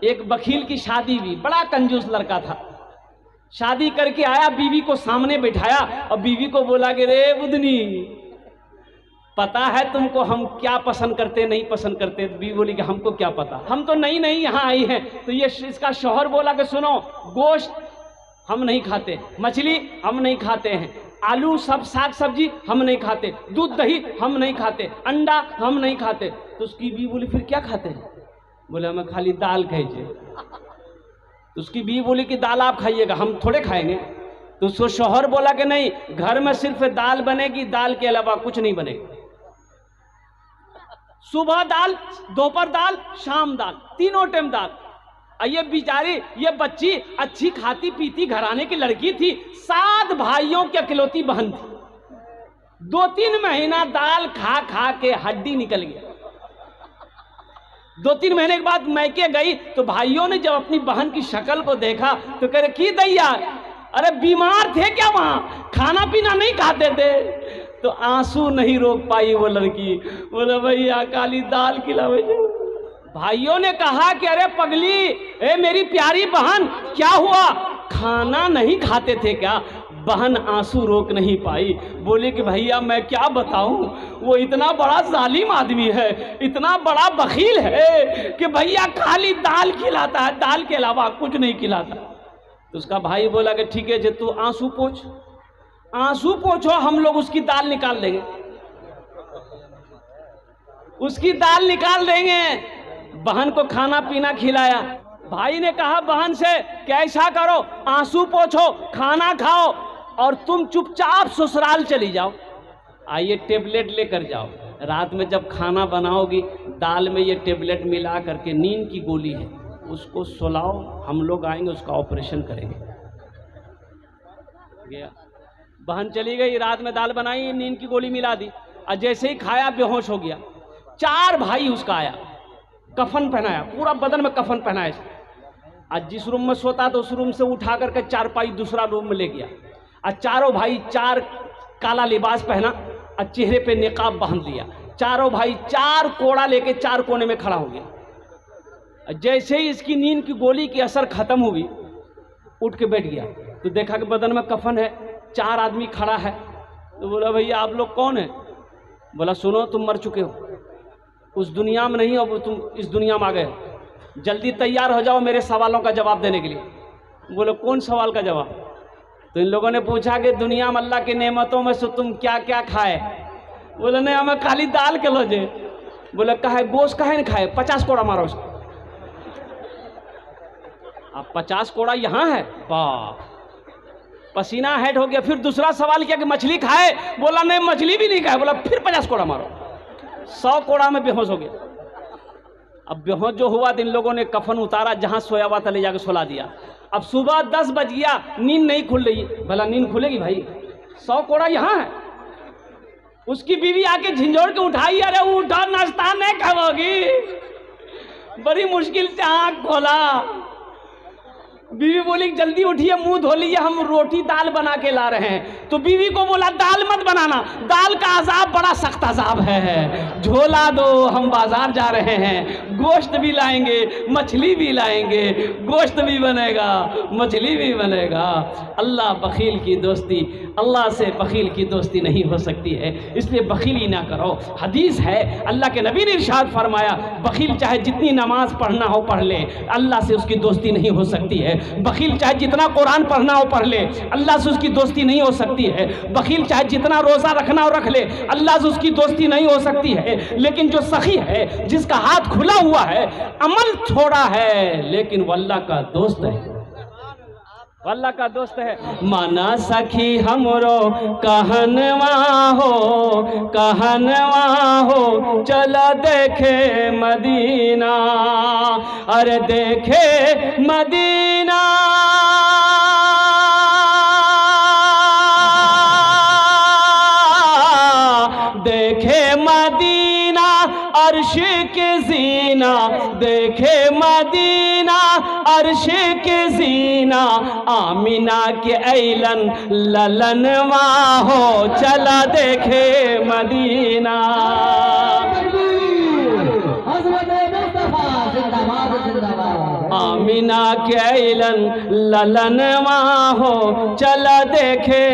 एक बखील की शादी हुई, बड़ा कंजूस लड़का था। शादी करके आया, बीवी को सामने बिठाया और बीवी को बोला कि रे बुदनी, पता है तुमको हम क्या पसंद करते नहीं पसंद करते? बीवी बोली कि हमको क्या पता, हम तो नई नई यहाँ आई हैं। तो ये इसका शौहर बोला कि सुनो, गोश्त हम नहीं खाते, मछली हम नहीं खाते हैं, आलू सब साग सब्जी हम नहीं खाते, दूध दही हम नहीं खाते, अंडा हम नहीं खाते। तो उसकी बीवी बोली फिर क्या खाते हैं? बोले हमें खाली दाल खाइए। तो उसकी बीवी बोली कि दाल आप खाइएगा, हम थोड़े खाएंगे। तो उसको शौहर बोला कि नहीं, घर में सिर्फ दाल बनेगी, दाल के अलावा कुछ नहीं बनेगा। सुबह दाल, दोपहर दाल, शाम दाल, तीनों टाइम दाल। ये बेचारी, ये बच्ची अच्छी खाती पीती घराने की लड़की थी, 7 भाइयों की अकेलौती बहन थी। 2-3 महीना दाल खा खा के हड्डी निकल गया। 2-3 महीने के बाद मैके गई तो भाइयों ने जब अपनी बहन की शक्ल को देखा तो कह रहे की दैया, अरे बीमार थे क्या? वहां खाना पीना नहीं खाते थे? तो आंसू नहीं रोक पाई वो लड़की, बोले भैया काली दाल खिलावे। भाइयों ने कहा कि अरे पगली, ए मेरी प्यारी बहन, क्या हुआ, खाना नहीं खाते थे क्या? बहन आंसू रोक नहीं पाई, बोले कि भैया मैं क्या बताऊं, वो इतना बड़ा जालिम आदमी है, इतना बड़ा बखील है कि भैया खाली दाल खिलाता है, दाल के अलावा कुछ नहीं खिलाता। तो उसका भाई बोला कि ठीक है, तू आंसू पोंछ, आंसू पोंछो, हम लोग उसकी दाल निकाल देंगे, उसकी दाल निकाल देंगे। बहन को खाना पीना खिलाया। भाई ने कहा बहन से कि ऐसा करो, आंसू पोंछो, खाना खाओ और तुम चुपचाप ससुराल चली जाओ। आइए टेबलेट लेकर जाओ, रात में जब खाना बनाओगी दाल में ये टेबलेट मिला करके, नींद की गोली है, उसको सुलाओ, हम लोग आएंगे उसका ऑपरेशन करेंगे। गया, बहन चली गई, रात में दाल बनाई, नींद की गोली मिला दी और जैसे ही खाया बेहोश हो गया। 4 भाई उसका आया, कफन पहनाया, पूरा बदन में कफन पहनाया। आज जिस रूम में सोता तो उस रूम से उठा करके चारपाई दूसरा रूम में ले गया और चारों भाई 4 काला लिबास पहना और चेहरे पे निकाब बांध लिया। चारों भाई 4 कोड़ा लेके 4 कोने में खड़ा हो गया। जैसे ही इसकी नींद की गोली की असर खत्म हुई, उठ के बैठ गया तो देखा कि बदन में कफन है, 4 आदमी खड़ा है। तो बोला भैया आप लोग कौन है? बोला सुनो, तुम मर चुके हो, उस दुनिया में नहीं हो, तुम इस दुनिया में आ गए, जल्दी तैयार हो जाओ मेरे सवालों का जवाब देने के लिए। बोले कौन सवाल का जवाब? तो इन लोगों ने पूछा कि दुनिया में अल्लाह की नेमतों में से तुम क्या क्या खाए? बोले नहीं, हमें खाली दाल के लोजे। बोले कहे गोश्त काहे नहीं खाए? 50 कोड़ा मारो उसको। अब 50 कोड़ा यहाँ है, वाह, पसीना हेड हो गया। फिर दूसरा सवाल किया कि मछली खाए? बोला नहीं, मछली भी नहीं खाए। बोला फिर 50 कोड़ा मारो। 100 कोड़ा में बेहोश हो गया। अब बेहोश जो हुआ, इन लोगों ने कफन उतारा, जहां सोया हुआ था ले जाकर सुला दिया। अब सुबह 10 बज गया, नींद नहीं खुल रही। भला नींद खुलेगी भाई? 100 कोड़ा यहाँ है। उसकी बीवी आके झिंझोड़ के उठाई, अरे उठा, नाश्ता नहीं खाओगी? बड़ी मुश्किल से आंख खोला। बीवी बोली जल्दी उठिए, मुंह धो लीजिए, हम रोटी दाल बना के ला रहे हैं। तो बीवी को बोला दाल मत बनाना, दाल का अजाब बड़ा सख्त अजाब है, झोला दो, हम बाजार जा रहे हैं, गोश्त भी लाएंगे, मछली भी लाएंगे, गोश्त भी बनेगा, मछली भी बनेगा। अल्लाह बखील की दोस्ती, अल्लाह से बखील की दोस्ती नहीं हो सकती है, इसलिए बखीली ना करो। हदीस है, अल्लाह के नबी ने इरशाद फरमाया, बखील चाहे जितनी नमाज पढ़ना हो पढ़ ले, अल्लाह से उसकी दोस्ती नहीं हो सकती है। बखील चाहे जितना कुरान पढ़ना हो पढ़ ले, अल्लाह से उसकी दोस्ती नहीं हो सकती है। बखील चाहे जितना रोज़ा रखना हो रख ले, अल्लाह से उसकी दोस्ती नहीं हो सकती है। लेकिन जो सखी है, जिसका हाथ खुला हुआ है, अमल थोड़ा है, लेकिन वो अल्लाह का दोस्त है, अल्लाह का दोस्त है। माना सखी हमरो कहनवा हो, कहनवा हो, चला देखे मदीना, अरे देखे मदीना, देखे मदीना, अर्श के जीना, देखे मदीना, अर्श के जीना, आमिना के ऐलन ललनवा हो, चला देखे मदीना। हज़रत मुस्तफा जिंदाबाद जिंदाबाद। आमिना कैलन ललन हो चला देखे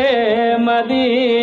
मदीना।